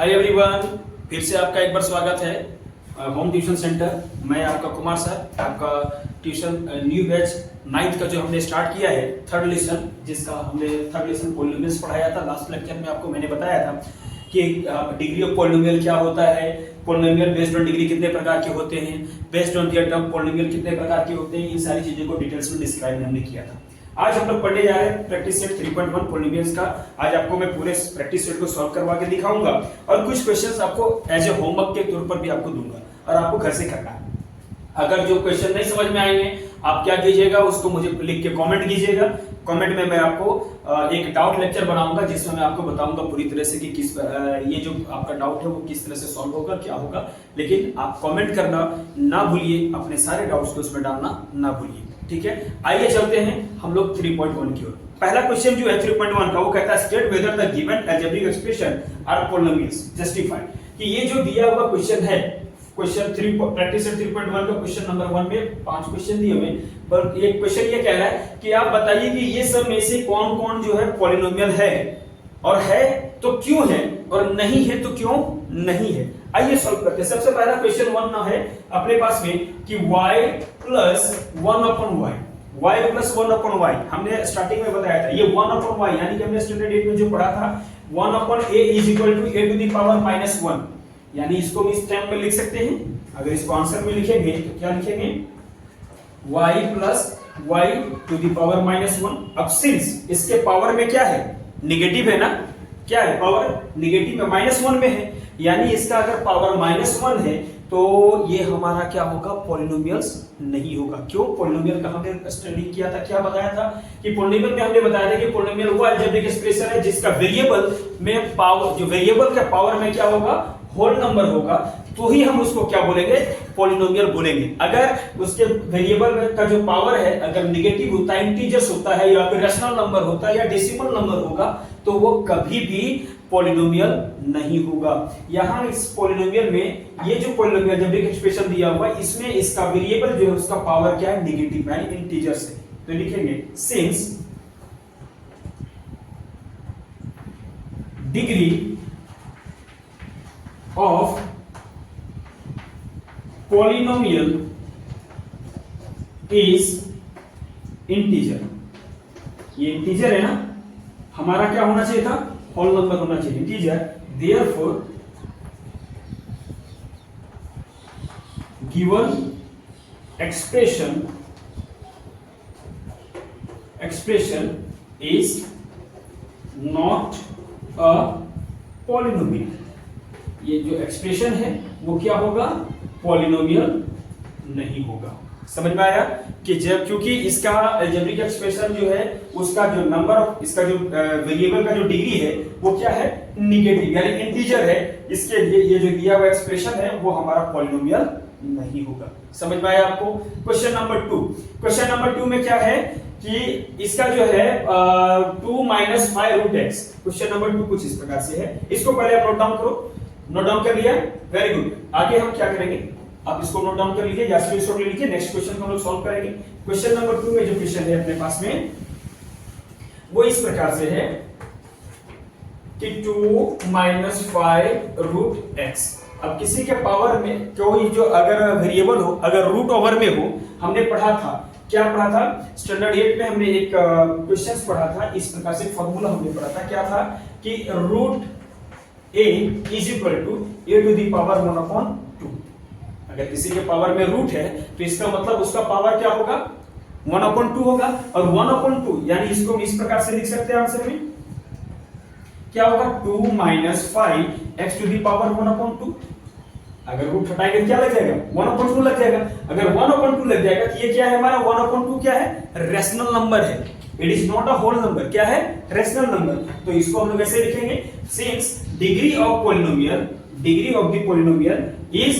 Hi everyone, फिर से आपका एक बार स्वागत है होम ट्यूशन सेंटर। मैं आपका कुमार सर, आपका ट्यूशन न्यू बैच 9th का जो हमने स्टार्ट किया है थर्ड लेसन, जिसका हमने थर्ड लेसन पॉलिनोमियल्स पढ़ाया था। लास्ट लेक्चर में आपको मैंने बताया था कि डिग्री ऑफ पॉलिनोमियल क्या होता है, पॉलिनोमियल बेस्ड ऑन डिग्री कितने प्रकार के होते हैं, based on their term polynomial कितने प्रकार के होते हैं, इन सारी चीजों को डिटेल्स में डिस्क्राइब हमने किया था। आज हम लोग पढ़ने जा रहे हैं प्रैक्टिस सेट 3.1 पॉलिनोमियल्स का। आज आपको मैं पूरे प्रैक्टिस सेट को सॉल्व करवा के दिखाऊंगा और कुछ क्वेश्चंस आपको एज ए होमवर्क के तौर पर भी आपको दूंगा और आपको घर से करना है। अगर जो क्वेश्चन नहीं समझ में आएंगे, आप क्या कीजिएगा, उसको मुझे लिख के कमेंट कीजिएगा। कमेंट में मैं आपको एक डाउट लेक्चर बनाऊंगा जिसमें मैं आपको बताऊंगा पूरी तरह से कि किस ये जो आपका डाउट है वो किस तरह से सॉल्व होगा, क्या होगा। लेकिन आप कमेंट करना ना भूलिए, अपने सारे डाउट्स को उसमें डालना ना भूलिए, ठीक है। आइए चलते हैं हम लोग 3.1 की ओर। पहला क्वेश्चन जो है 3.1 का, वो कहता है state whether the given algebraic expression are polynomials justify. कि ये जो दिया हुआ क्वेश्चन है, क्वेश्चन 3 प्रैक्टिस सेट 3.1 का क्वेश्चन नंबर 1 में 5 क्वेश्चन दिए हुए, पर एक क्वेश्चन ये कह रहा है कि आप बताइए कि ये सब में से कौन कौन जो है पॉलिनोमियल है, और है तो क्यों है, और नहीं है तो क्यों नहीं है। आइए सॉल्व करते हैं। सबसे पहला क्वेश्चन 1 ना है अपने पास में कि y plus 1 upon y, y plus 1 upon y हमने स्टार्टिंग में बताया था। ये 1 अपॉन y यानी कि हमने स्टैंडर्ड 8 में जो पढ़ा था 1 upon a is equal to a to the power minus 1, यानी इसको भी इस टर्म में लिख सकते हैं। अगर इसको आंसर में लिखेंगे तो क्या लिखेंगे, y plus y to the power minus 1। अब सिंस इसके पावर में क्या है, निगेटिव है ना, क्या है, पावर निगेटिव में -1 में है, यानी इसका अगर पावर -1 है तो ये हमारा क्या होगा, पॉलिनोमियल्स नहीं होगा। क्यों, पॉलिनोमियल का हमने स्टडी किया था, क्या बताया था कि पॉलिनोमियल में हमने बताया था कि पॉलिनोमियल वो अलजेब्रिक एक्सप्रेशन है जिसका वेरिएबल में पावर, जो वेरिएबल का पावर में क्या होगा, होल नंबर होगा, तो ही हम उसको क्या बोलेंगे, पॉलिनोमियल बोलेंगे। अगर उसके वेरिएबल का जो पावर है अगर नेगेटिव होता है, इंटीजर्स होता है, या फिर रैशनल नंबर होता है, या डेसिमल नंबर होगा, तो वो कभी भी पॉलिनोमियल नहीं होगा। यहां इस पॉलिनोमियल में ये जो पॉलिनोमियल अलजेब्रिक एक्सप्रेशन दिया हुआ है, इसमें इसका वेरिएबल जो है उसका पावर क्या है, नेगेटिव यानी इंटीजर्स है। तो लिखेंगे since degree of polynomial is integer। ये इंटीजर है ना, हमारा क्या होना चाहिए था, होल नंबर होना चाहिए, integer. therefore given expression is not a polynomial। ये जो एक्सप्रेशन है वो क्या होगा, पॉलिनोमियल नहीं होगा। समझ में आया कि जब, क्योंकि इसका अलजेब्रिक एक्सप्रेशन जो है उसका जो नंबर, इसका जो वेरिएबल का जो डिग्री है वो क्या है, नेगेटिव यानी इंटीजर है, इसके लिए ये जो दिया हुआ एक्सप्रेशन है वो हमारा पॉलिनोमियल नहीं होगा। समझ में आया आपको। क्वेश्चन नंबर 2, क्वेश्चन नंबर 2 में क्या है कि इसका जो है 2 minus 5 root x. Question number 2 कुछ इस प्रकार से है, इसको पहले आप नोट डाउन करो। नोट डाउन कर लिया, वेरी गुड। आगे हम क्या करेंगे, आप इसको नोट डाउन कर लीजिए या स्क्रीनशॉट ले लीजिए। नेक्स्ट क्वेश्चन को हम लोग सॉल्व करेंगे। क्वेश्चन नंबर 2 में जो क्वेश्चन है अपने पास में वो इस प्रकार से है कि 2 माइनस 5 रूट एक्स। अब किसी के पावर में कोई जो अगर वेरिएबल हो, अगर रूट ओवर में हो, हमने पढ़ा था, क्या पढ़ा था, स्टैंडर्ड 8 में हमने एक क्वेश्चन पढ़ा था, इस प्रकार से फॉर्मूला हमने पढ़ा था, क्या था कि root a is equal to a to the power 1 upon 2। अगर किसी के पावर में रूट है तो इसका मतलब उसका पावर क्या होगा, 1 upon 2 होगा। और 1 upon 2 यानी इसको इस प्रकार से लिख सकते हैं आंसर में, क्या होगा, 2 minus 5 x to the power 1 upon 2। अगर रूट हटाएंगे क्या लग जाएगा, 1 upon 2 लग जाएगा। अगर 1 upon 2 लग जाएगा तो ये क्या है हमारा, 1 upon 2 क्या है, रेशनल नंबर है, it is not a whole number, क्या है, रेशनल नंबर। तो इसको हम लोग ऐसे लिखेंगे, since degree of polynomial, degree of the polynomial is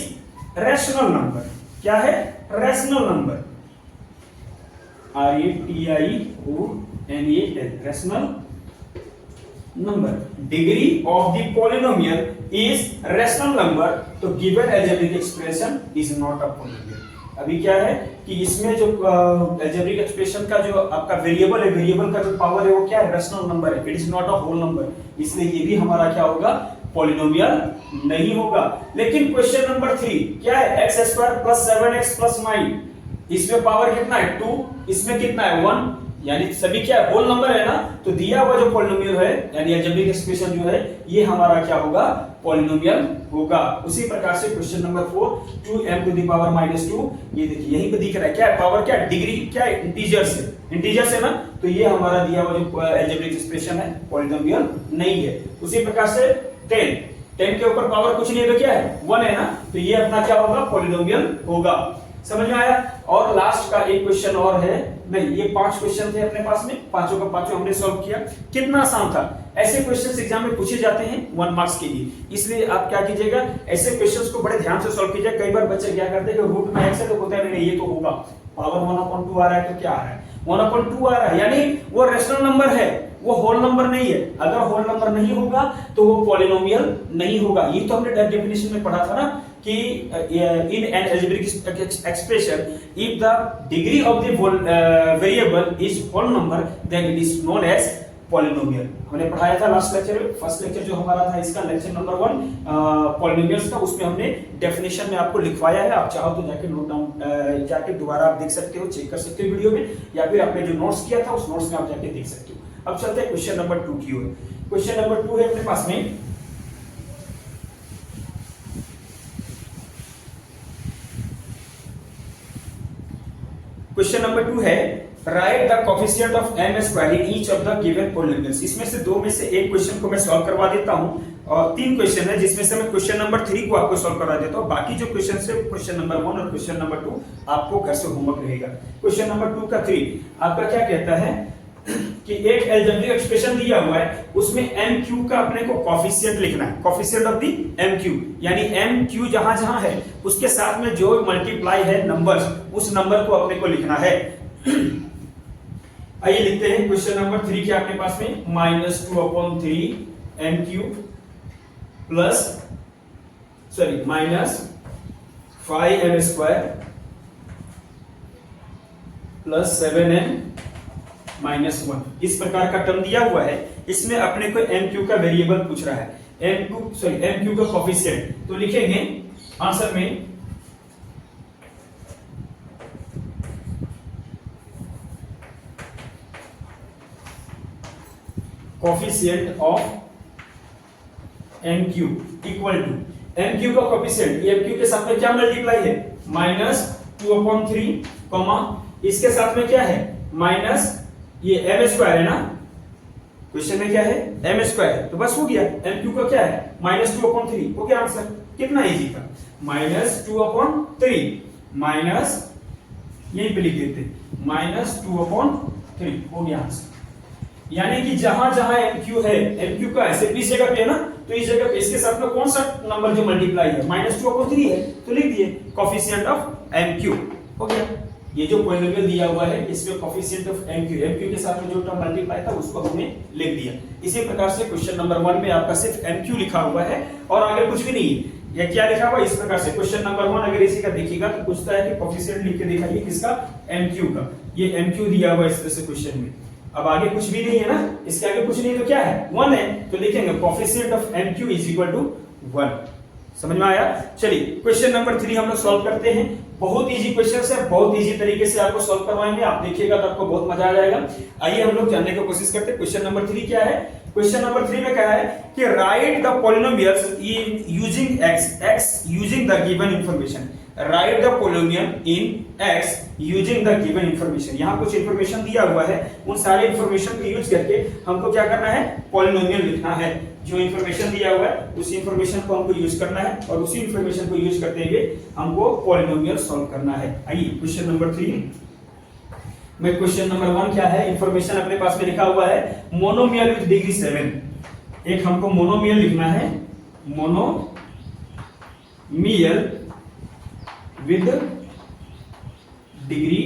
rational number. क्या है, rational number, RATIONAL, rational number. Degree of the polynomial is rational number, तो given algebraic expression is not a polynomial. अभी क्या है कि इसमें जो अलजेब्रिक एक्सप्रेशन का जो आपका वेरिएबल है, वेरिएबल का जो पावर है वो क्या है, रैशनल नंबर है, it is not a whole number, इसलिए ये भी हमारा क्या होगा, पॉलिनोमियल नहीं होगा। लेकिन क्वेश्चन नंबर 3 क्या है, x square plus 7x plus 9, इसमें पावर कितना है 2, इसमें कितना है 1, यानी सभी क्या है होल नंबर है ना, तो दिया हुआ जो पॉलिनोमियल है यानी अलजेब्रिक एक्सप्रेशन जो है ये हमारा क्या होगा, पॉलिनोमियल होगा। उसी प्रकार से question number 4 2m to the power -2, ये देखिए यहीं पे दिख रहा है क्या है, पावर क्या है, डिग्री क्या है, इंटीजर्स है ना, तो ये हमारा दिया हुआ जो अलजेब्रिक एक्सप्रेशन है पॉलिनोमियल नहीं है। उसी प्रकार से 10 के ऊपर पावर कुछ नहीं है तो क्या है 1 है ना, तो ये अपना क्या होगा, पॉलिनोमियल होगा। समझ में आया। और लास्ट का एक क्वेश्चन और है, नहीं ये 5 क्वेश्चन थे अपने पास में, पांचों का पांचों हमने सॉल्व किया। कितना आसान था। ऐसे क्वेश्चंस एग्जाम में पूछे जाते हैं 1 मार्क्स के लिए, इसलिए आप क्या कीजिएगा, ऐसे क्वेश्चंस को बड़े ध्यान से सॉल्व कीजिए। कई बार बच्चे क्या करते हैं कि रूट में x है तो बोलते हैं नहीं ये तो होगा, पावर 1/2 आ रहा है तो क्या आ रहा है 1/2 आ रहा है, यानी वो रैशनल नंबर है, वो होल नंबर नहीं है। अगर होल नंबर नहीं होगा तो वो पॉलिनोमियल नहीं होगा। ये तो हमने डेफिनेशन में पढ़ा था ना कि in an algebraic expression if the degree of the variable is whole number then it is known as polynomial। हमने पढ़ाया था लास्ट लेक्चर में, फर्स्ट लेक्चर जो हमारा था इसका लेक्चर नंबर 1 पॉलिनोमियल्स का, उसमें हमने डेफिनेशन में आपको लिखवाया है। आप चाहो तो जाके नोट डाउन जाके दोबारा आप देख सकते हो, चेक कर सकते हो वीडियो में, या फिर आपने जो नोट्स किया था उस नोट्स में आप जाके देख सकते हो। अब चलते हैं क्वेश्चन नंबर 2 की ओर। क्वेश्चन नंबर 2 है अपने पास में, क्वेश्चन नंबर 2 है right the coefficient of m square in each of the given polynomials. इसमें से दो में से एक क्वेश्चन को मैं सॉल्व करवा देता हूं, और 3 क्वेश्चन है जिसमें से मैं क्वेश्चन नंबर 3 को आपको सॉल्व करवा देता हूं। बाकी जो क्वेश्चन है क्वेश्चन नंबर 1 और क्वेश्चन नंबर 2 आपको घर से होमवर्क रहेगा। क्वेश्चन नंबर 2 का 3 आपका क्या कहता है कि एक अलजेब्रिक एक्सप्रेशन दिया हुआ है, उसमें mq का अपने को कोफिशिएंट लिखना है, कोफिशिएंट ऑफ द mq, यानी mq जहां जहां है उसके साथ में जो मल्टीप्लाई है नंबर्स, उस नंबर को अपने को लिखना है। आइए लिखते हैं क्वेश्चन नंबर 3 क्या अपने पास में, -2/3 mq plus -5m square plus 7n -1, इस प्रकार का टर्म दिया हुआ है। इसमें अपने को mq का वेरिएबल पूछ रहा है, mq का कोफिशिएंट, तो लिखेंगे आंसर में coefficient of mq equal to mq का कोफिशिएंट, mq के साथ में क्या मल्टीप्लाई है -2/3, इसके साथ में क्या है माइनस ये m स्क्वायर है ना, क्वेश्चन में क्या है m स्क्वायर, तो बस हो गया। mq का क्या है -2/3, हो गया आंसर। कितना इजी था, -2/3 माइनस यहीं पे लिख देते -2/3, हो गया आंसर। यानी कि जहां जहां mq है, mq का ऐसे इस जगह पे है ना, तो इस जगह पे इसके साथ में कौन सा नंबर जो मल्टीप्लाई है -2/3 है, तो लिख दिए कोफिशिएंट ऑफ mq, हो गया। ये जो पॉलिनोमियल दिया हुआ है इसमें कोफिशिएंट ऑफ mq के साथ में जो टर्म मल्टीप्लाई था उसको हमने लिख दिया। इसी प्रकार से क्वेश्चन नंबर 1 में आपका सिर्फ mq लिखा हुआ है और आगे कुछ भी नहीं है। ये क्या लिखा हुआ इस प्रकार से, क्वेश्चन नंबर 1 अगर इसी का देखिएगा तो पूछता है कि कोफिशिएंट लिख के दिखाइए किसका, mq का। ये mq दिया हुआ है इस तरह से क्वेश्चन में। अब आगे कुछ भी नहीं है ना, इसके आगे कुछ नहीं तो क्या है 1 है, तो लिखेंगे coefficient of mq is equal to 1। समझ में आया। चलिए क्वेश्चन नंबर 3 हम लोग सॉल्व करते हैं। बहुत इजी क्वेश्चन है, बहुत इजी तरीके से आपको सॉल्व करवाएंगे, आप देखिएगा तो आपको बहुत मजा आ जाएगा। आइए हम लोग जानने की कोशिश करते हैं क्वेश्चन नंबर 3 क्या है। क्वेश्चन नंबर 3 में क्या है कि right the polynomials in using x using the given information. Right the polynomial in x using the given information. यहाँ कुछ इंफॉर्मेशन दिया हुआ है, उन सारे इंफॉर्मेशन को यूज करके हमको क्या करना है, पॉलिनोमियल लिखना है। जो इंफॉर्मेशन दिया हुआ है उसी इंफॉर्मेशन को हमको यूज करना है और उसी इंफॉर्मेशन को यूज करते हुए हमको पॉलिनोमियल सॉल्व करना है। आइए क्वेश्चन नंबर 3 में, क्वेश्चन नंबर 1 क्या है, इंफॉर्मेशन अपने पास में लिखा हुआ है मोनोमियल विद डिग्री 7। एक हमको मोनोमियल लिखना है, मोनोमियल विद डिग्री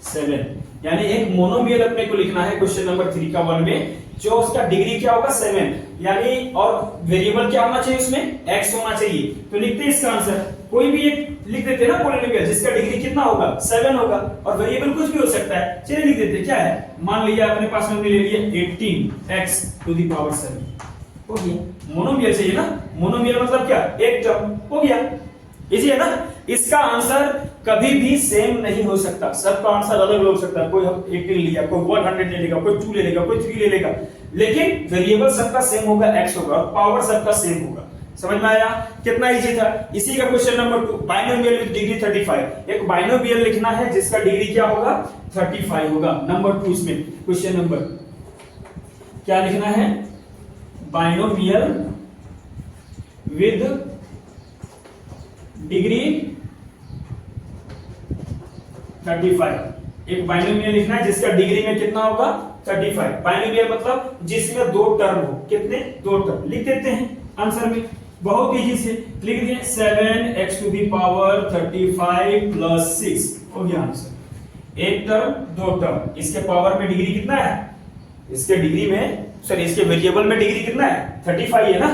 7, यानी एक मोनोमियल अपने को लिखना है क्वेश्चन नंबर 3 का 1 में, जो उसका डिग्री क्या होगा 7, यानी और वेरिएबल क्या होना चाहिए उसमें x होना चाहिए। तो लिखते हैं इसका आंसर, कोई भी एक लिख देते हैं ना पॉलिनोमियल जिसका डिग्री कितना होगा 7 होगा, और वेरिएबल कुछ भी हो सकता है। चलिए लिख देते हैं क्या है, मान लिया अपने पास में ले लिया 18x टू द पावर 7, हो गया। मोनोमियल चाहिए ना, मोनोमियल मतलब क्या, एक टर्म, हो गया। इजी है ना। इसका आंसर कभी भी सेम नहीं हो सकता, सबका आंसर अलग अलग हो सकता है। कोई 18 लिया, कोई 100 ले लेगा, कोई 2 ले लेगा, कोई 3 ले लेगा, लेकिन वेरिएबल सबका सेम होगा, x होगा, और पावर सबका सेम होगा। समझ में आया, कितना इजी था। इसी का question number 2, binomial with degree 35। एक बाइनोमियल लिखना है जिसका डिग्री क्या होगा, 35 होगा। नंबर 2 इसमें क्वेश्चन नंबर क्या लिखना है, बाइनोमियल विद डिग्री 35। एक बाइनोमियल लिखना है जिसका डिग्री में कितना होगा, 35। बाइनोमियल मतलब जिसमें दो टर्म हो, कितने, दो टर्म। लिख देते हैं आंसर में, बहुत इजी से लिख दिए, 7x to the power 35 plus 6 हो गया आंसर। एक टर्म, दो टर्म, इसके पावर में डिग्री कितना है, इसके डिग्री में, सॉरी इसके वेरिएबल में डिग्री कितना है, 35 है ना,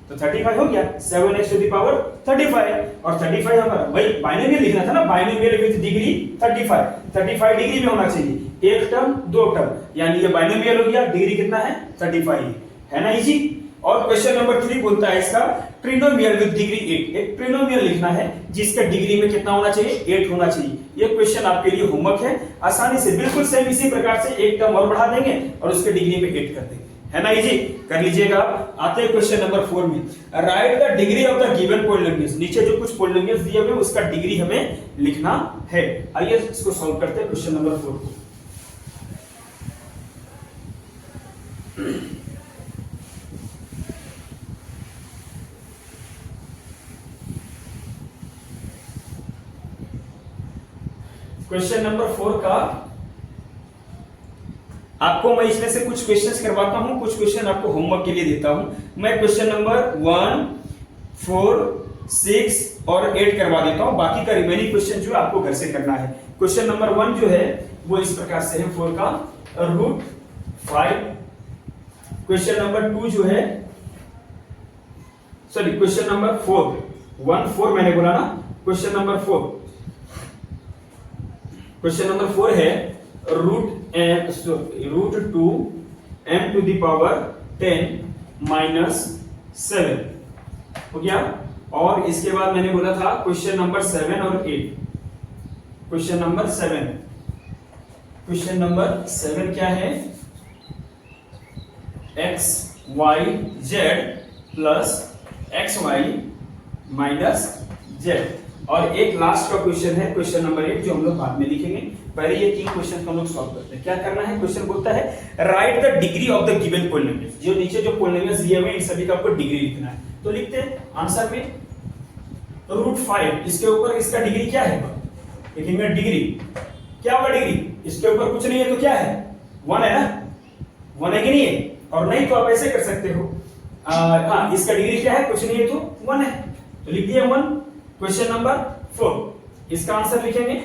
तो 35 हो गया। 7x टू दी पावर 35, और 35 हमारा भाई बाइनोमियल लिखना था ना, बाइनोमियल विद डिग्री 35 डिग्री में होना चाहिए, एक टर्म, दो टर्म, यानी ये बाइनोमियल हो गया, डिग्री कितना है, 35 है ना, इजी। और क्वेश्चन नंबर 3 बोलता है इसका ट्रिनोमियल विद डिग्री 8। एक ट्रिनोमियल लिखना है जिसका डिग्री में कितना होना चाहिए, 8 होना चाहिए। ये क्वेश्चन आपके लिए होमवर्क है, आसानी से बिल्कुल सेम इसी प्रकार से एक टर्म और बढ़ा देंगे और उसके डिग्री में 8 कर देंगे, है ना, इजी, कर लीजिएगा। आते हैं क्वेश्चन नंबर 4 में, right the degree of the given polynomials. नीचे जो कुछ पॉलिनोमियल्स दिए हुए उसका डिग्री हमें लिखना है। आइए इसको सॉल्व करते हैं क्वेश्चन नंबर 4 को। क्वेश्चन नंबर 4 का आपको मैं इसमें से कुछ क्वेश्चंस करवाता हूं, कुछ क्वेश्चन आपको होमवर्क के लिए देता हूं। मैं क्वेश्चन नंबर 1, 4, 6 और 8 करवा देता हूं, बाकी का रिमेनिंग क्वेश्चन जो है आपको घर से करना है। क्वेश्चन नंबर 1 जो है वो इस प्रकार से है, 4 का √5। क्वेश्चन नंबर 2 जो है, सॉरी क्वेश्चन नंबर 4, 1 4 मैंने बोला ना, क्वेश्चन नंबर 4, क्वेश्चन नंबर 4 है √2 m टू द पावर 10 - 7 हो गया। और इसके बाद मैंने बोला था क्वेश्चन नंबर 7 और 8। क्वेश्चन नंबर 7, क्वेश्चन नंबर 7 क्या है, x y z plus xy minus z। और एक लास्ट का क्वेश्चन है क्वेश्चन नंबर 8 जो हम लोग बाद में लिखेंगे। पहले ये 3 क्वेश्चन हम लोग सॉल्व करते हैं। क्या करना है, क्वेश्चन बोलता है right the degree of the given polynomials. जो नीचे जो पॉलिनोमियल्स दिए हुए हैं इन सभी का आपको डिग्री लिखना है। तो लिखते हैं आंसर में √5, इसके ऊपर इसका डिग्री क्या है, लिखेंगे डिग्री, क्या होगा डिग्री, इसके ऊपर कुछ नहीं है तो क्या है, 1 है ना, 1 है कि नहीं है, और नहीं तो आप ऐसे कर सकते हो, हाँ इसका डिग्री क्या है, कुछ नहीं है तो 1 है, तो लिख दिया 1। क्वेश्चन नंबर 4, इसका आंसर लिखेंगे,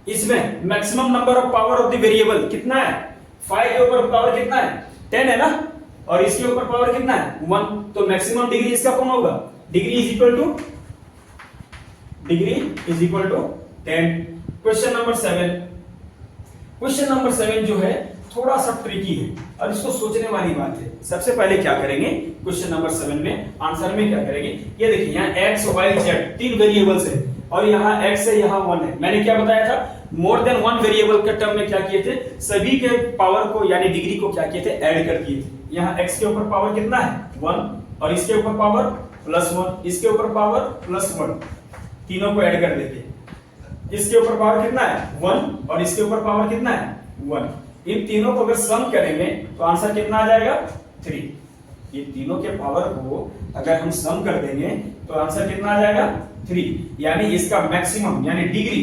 इसमें maximum number of power of the variable कितना है, 5 के ऊपर पावर कितना है, 10 है ना, और इसके ऊपर पावर कितना है, 1, तो मैक्सिमम डिग्री इसका कौन होगा, degree is equal to 10। Question number 7, question number 7 जो है थोड़ा सा ट्रिकी है और इसको सोचने वाली बात है। सबसे पहले क्या करेंगे, क्वेश्चन नंबर 7 में आंसर में क्या करेंगे, ये देखिए यहाँ x y z 3 वेरिएबल्स है और यहाँ x है, यहाँ 1 है। मैंने क्या बताया था, मोर देन 1 वेरिएबल के टर्म में क्या किए थे, सभी के पावर को यानी डिग्री को क्या किए थे, ऐड कर दिए थे। यहाँ x के ऊपर पावर कितना है, 1, और इसके ऊपर पावर +1, इसके ऊपर पावर +1, तीनों को ऐड कर देते। इसके ऊपर पावर कितना है, 1, और इसके ऊपर पावर कितना है, 1। इन तीनों को अगर सम करेंगे तो आंसर कितना आ जाएगा, 3। ये तीनों के पावर को अगर हम सम कर देंगे तो आंसर कितना आ जाएगा, 3। यानी इसका मैक्सिमम यानी डिग्री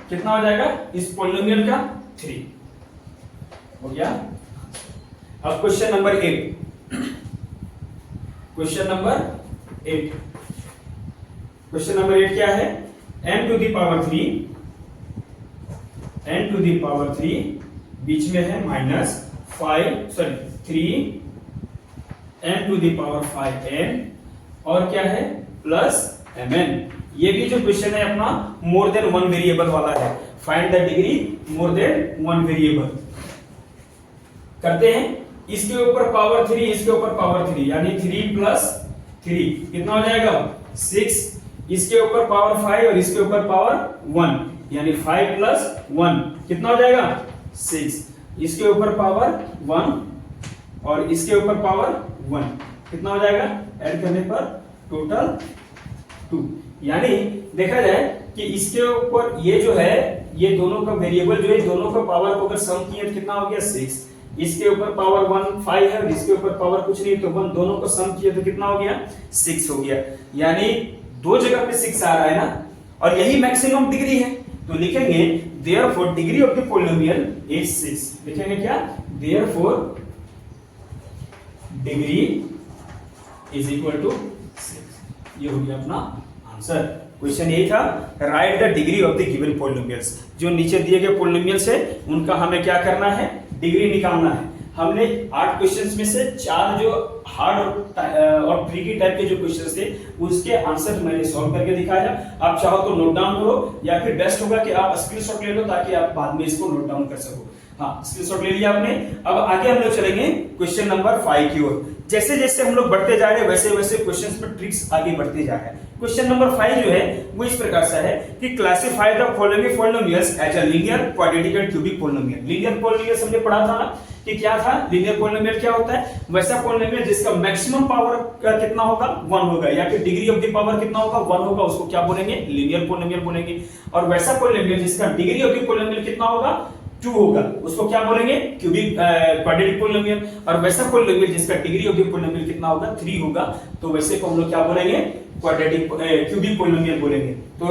कितना हो जाएगा इस पॉलिनोमियल का, 3 हो गया। अब question number 8, question number 8, question number 8 क्या है, n to the power 3, n to the power 3 बीच में है -3 n to the power 5n और क्या है +mn। ये भी जो क्वेश्चन है अपना मोर देन 1 वेरिएबल वाला है। Find the degree more than one variable करते हैं। इसके ऊपर पावर 3, इसके ऊपर पावर 3 यानी 3 प्लस 3 कितना हो जाएगा 6। इसके ऊपर पावर 5 और इसके ऊपर पावर 1 यानी 5 प्लस 1 कितना हो जाएगा 6। इसके ऊपर पावर 1 और इसके ऊपर पावर 1 कितना हो जाएगा, ऐड करने पर टोटल 2। यानी देखा जाए कि इसके ऊपर ये जो है ये दोनों का वेरिएबल जो है दोनों का पावर को अगर सम किए तो कितना हो गया 6। इसके ऊपर पावर 1 5 है और इसके ऊपर पावर कुछ नहीं तो 1, दोनों को सम किए तो कितना हो गया 6 हो गया। यानी दो जगह पे 6 आ रहा है ना, और यही मैक्सिमम डिग्री है। तो लिखेंगे therefore degree of the polynomial is 6। लिखेंगे क्या, therefore degree is equal to 6। ये हो गया अपना आंसर। क्वेश्चन यही था, write the degree of the given polynomials. जो नीचे दिए गए पॉलिनोमियल्स है उनका हमें क्या करना है, डिग्री निकालना है। हमने 8 क्वेश्चंस में से 4 जो हार्ड और ट्रिकी टाइप के जो क्वेश्चंस थे उसके आंसर मैंने सॉल्व करके दिखाया। आप चाहो तो नोट डाउन करो या फिर बेस्ट होगा कि आप स्क्रीनशॉट ले लो ताकि आप बाद में इसको नोट डाउन कर सको। हाँ, स्क्रीनशॉट ले लिया आपने। अब आगे हम लोग चलेंगे क्वेश्चन नंबर 5 की ओर। जैसे जैसे हम लोग बढ़ते जा रहे हैं वैसे वैसे क्वेश्चंस में ट्रिक्स आगे बढ़ते जा रहे हैं। क्वेश्चन नंबर 5 जो है वो इस प्रकार से है कि classify the following polynomials as a linear, quadratic and cubic polynomial. Linear polynomial हमने पढ़ा था ना कि क्या था, लीनियर पॉलिनोमियल क्या होता है, वैसा पॉलिनोमियल जिसका मैक्सिमम पावर कितना होगा 1 होगा या फिर डिग्री ऑफ द पावर कितना होगा 1 होगा, उसको क्या बोलेंगे, लीनियर पॉलिनोमियल बोलेंगे। और वैसा पॉलिनोमियल जिसका डिग्री ऑफ द पॉलिनोमियल कितना होगा 2 होगा, उसको क्या बोलेंगे, क्यूबिक क्वाड्रेटिक पॉलिनोमियल। और वैसा पॉलिनोमियल जिसका डिग्री ऑफ द पॉलिनोमियल कितना होगा 3 होगा, तो वैसे को हम लोग क्या बोलेंगे, क्वाड्रेटिक क्यूबिक पॉलिनोमियल बोलेंगे। तो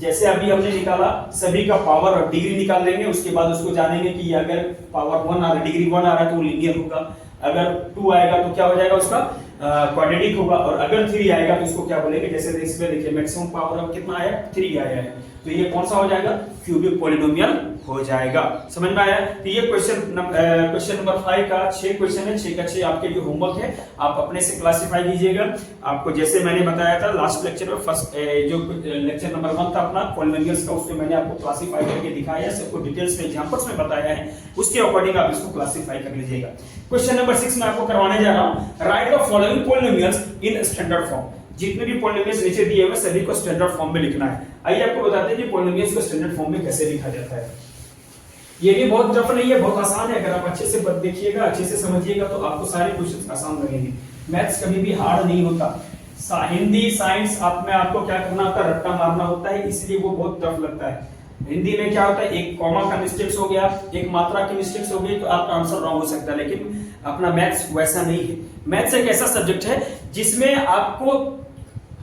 जैसे अभी हमने निकाला सभी का पावर और डिग्री निकाल लेंगे, उसके बाद उसको जानेंगे कि अगर पावर 1 आ रहा है, डिग्री 1 आ रहा है तो वो लीनियर होगा, अगर 2 आएगा तो क्या हो जाएगा उसका क्वाड्रेटिक होगा, और अगर 3 आएगा तो इसको क्या बोलेंगे, जैसे इसमें देखिए मैक्सिमम पावर अब कितना आया 3 आया है, तो ये कौन सा हो जाएगा, क्यूबिक पॉलिनोमियल हो जाएगा। समझ में आया। तो ये क्वेश्चन नंबर 5 का 6 क्वेश्चन है, 6 का 6 आपके लिए होमवर्क है, आप अपने से क्लासिफाई कीजिएगा। आपको जैसे मैंने बताया था लास्ट लेक्चर में, फर्स्ट जो लेक्चर नंबर 1 था अपना पॉलिनोमियल्स का, उसमें मैंने आपको क्लासिफाई करके दिखाया है, सबको डिटेल्स में एग्जांपल्स में बताया है, उसके अकॉर्डिंग आप इसको क्लासिफाई कर लीजिएगा। क्वेश्चन नंबर 6 में आपको करवाने जा रहा हूं, right the following polynomials in standard form. जितने भी पॉलिनोमियल्स नीचे दिए हुए सभी को स्टैंडर्ड फॉर्म में लिखना है। आइए आपको बताते हैं कि पॉलिनोमियल्स को स्टैंडर्ड फॉर्म में कैसे लिखा जाता है। ये भी बहुत टफ नहीं है, बहुत आसान है। अगर आप अच्छे से देखिएगा, अच्छे से समझिएगा तो आपको सारे क्वेश्चंस आसान लगेंगे। मैथ्स कभी भी हार्ड नहीं होता। हिंदी साइंस आप में आपको क्या करना होता है, रट्टा मारना होता है, इसलिए वो बहुत टफ लगता है। हिंदी में क्या होता है, एक कॉमा का मिस्टेक्स हो गया, एक मात्रा की मिस्टेक्स हो गई तो आपका आंसर रॉन्ग हो सकता है। लेकिन अपना मैथ्स वैसा नहीं है। मैथ्स एक ऐसा सब्जेक्ट है जिसमें आपको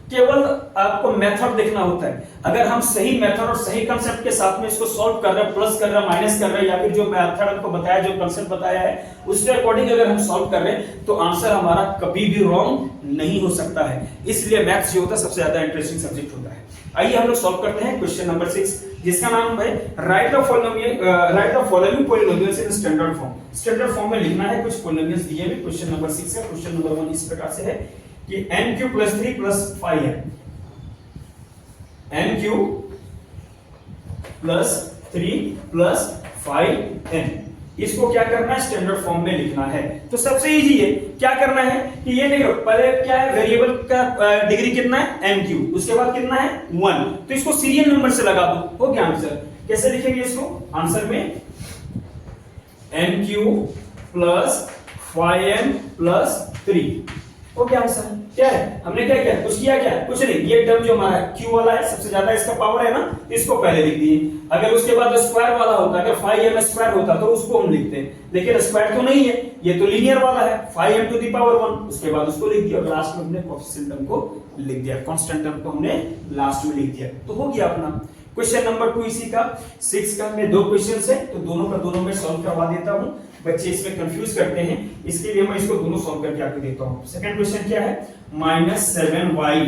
केवल आपको मेथड देखना होता है। अगर हम सही मेथड और सही कांसेप्ट के साथ में इसको सॉल्व कर रहे हैं, प्लस कर रहे हैं, माइनस कर रहे हैं, या फिर जो मेथड आपको बताया, जो कांसेप्ट बताया है उसके अकॉर्डिंग अगर हम सॉल्व कर रहे हैं तो आंसर हमारा कभी भी रॉन्ग नहीं हो सकता है। इसलिए मैथ्स जो होता है सबसे ज्यादा इंटरेस्टिंग सब्जेक्ट होता है। आइए हम लोग सॉल्व करते हैं क्वेश्चन नंबर 6, जिसका नाम है right the following polynomials in standard form. Standard form में लिखना है कुछ पॉलिनोमियल्स दिए हुए क्वेश्चन नंबर 6 है। क्वेश्चन नंबर 1 इस प्रकार से है कि n³ + 3 + 5 है, n³ + 3 + 5n, इसको क्या करना है, स्टैंडर्ड फॉर्म में लिखना है। तो सबसे इजी है, क्या करना है कि ये देखो, पहले क्या है, वेरिएबल का डिग्री कितना है n³, उसके बाद कितना है 1, तो इसको सीरियल नंबर से लगा दो, हो गया आंसर। कैसे लिखेंगे इसको, आंसर में n³ + 5n + 3, ओके आंसर क्या है, हमने क्या किया, कुछ किया क्या, कुछ नहीं। ये टर्म जो हमारा q वाला है सबसे ज्यादा इसका पावर है ना, इसको पहले लिख दिए। अगर उसके बाद स्क्वायर वाला होता, अगर 5m² होता तो उसको हम लिखते हैं, लेकिन स्क्वायर तो नहीं है, ये तो लीनियर वाला है 5m⁻1, उसके बाद उसको लिख दिया और लास्ट में हमने कोएफिशिएंट टर्म को लिख दिया, कांस्टेंट टर्म को हमने लास्ट में लिख दिया, तो हो गया अपना। क्वेश्चन नंबर 2 इसी का 6 का में 2 क्वेश्चंस है, तो दोनों का दोनों में सॉल्व करवा देता हूं। बच्चे इसमें कंफ्यूज करते हैं, इसके लिए मैं इसको दोनों सॉल्व करके आपको देता हूं। सेकंड क्वेश्चन क्या है, -7y,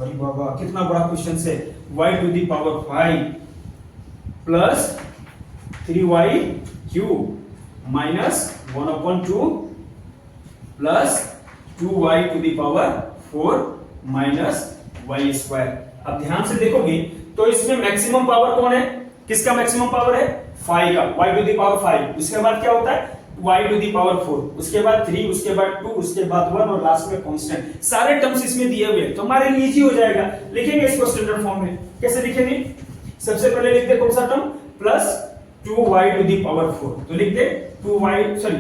अरे बाबा कितना बड़ा क्वेश्चन है, y⁵ + 3y³ -1/2 + 2y⁴ - y²। अब ध्यान से देखोगे तो इसमें मैक्सिमम पावर कौन है, किसका मैक्सिमम पावर है? 5 का, y टू द पावर 5। उसके बाद क्या होता है? y टू द पावर 4, उसके बाद 3, उसके बाद 2, उसके बाद 1 और लास्ट में कांस्टेंट। सारे टर्म्स इसमें दिए हुए हैं, तो हमारे लिए इजी हो जाएगा। लिखेंगे इसको स्टैंडर्ड फॉर्म में, कैसे लिखेंगे? सबसे पहले लिखते कौन सा term? Plus 2y to the power 4। तो लिख दे 2y, सॉरी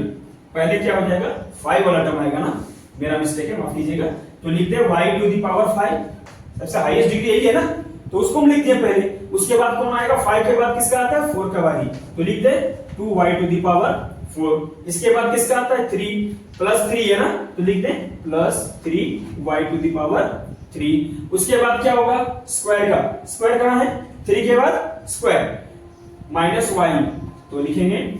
पहले क्या हो जाएगा? 5 वाला टर्म आएगा ना, मेरा मिस्टेक है, माफ कीजिएगा। तो लिख दे y टू द पावर 5, सबसे हाईएस्ट डिग्री यही है ना, तो उसको हम लिख दिए पहले। उसके बाद कौन आएगा? 5 के बाद किसका आता है? 4 का बारी, तो लिख दे 2y टू द पावर 4। इसके बाद किसका आता है? 3 प्लस 3 है ना, तो लिख दे plus 3y to the power 3। उसके बाद क्या होगा? स्क्वायर का, स्क्वायर कहां है? 3 के बाद स्क्वायर माइनस y, तो लिखेंगे